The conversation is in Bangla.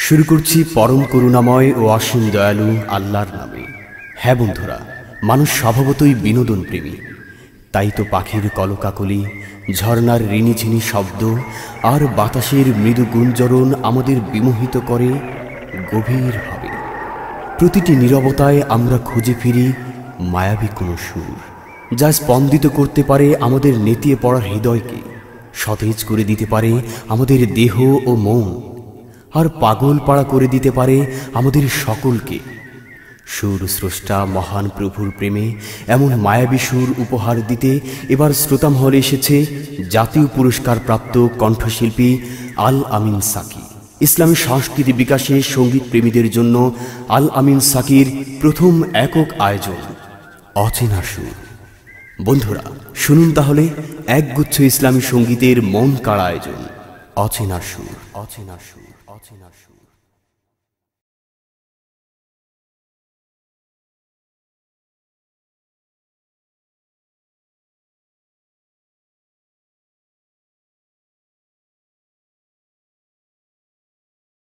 শুরু করছি পরম করুণাময় ও অসীম দয়ালু আল্লাহর নামে। হ্যাঁ বন্ধুরা, মানুষ স্বভাবতই বিনোদন প্রেমী। তাই তো পাখির কলকাকলি, ঝর্ণার রিনিঝিনি শব্দ আর বাতাসের মৃদু গুঞ্জরণ আমাদের বিমোহিত করে গভীরভাবে। প্রতিটি নীরবতায় আমরা খুঁজে ফিরি মায়াবী কোনো সুর, যা স্পন্দিত করতে পারে আমাদের নেতিয়ে পড়া হৃদয়কে, সতেজ করে দিতে পারে আমাদের দেহ ও মন, আর পাগল পাড়া করে দিতে পারে আমাদের সকলকে। সুর স্রষ্টা মহান প্রভুর প্রেমে এমন মায়াবী সুর উপহার দিতে এবার শ্রোতামহলে এসেছে জাতীয় পুরস্কার প্রাপ্ত কণ্ঠশিল্পী আল আমিন সাকি। ইসলামী সংস্কৃতি বিকাশে সঙ্গীত প্রেমীদের জন্য আল আমিন সাকির প্রথম একক আয়োজন অচেনা সুর। বন্ধুরা শুনুন তাহলে একগুচ্ছ ইসলামী সঙ্গীতের মন কাড়া আয়োজন অচেনা সুর, অচেনা সুর, অচেনা সুর।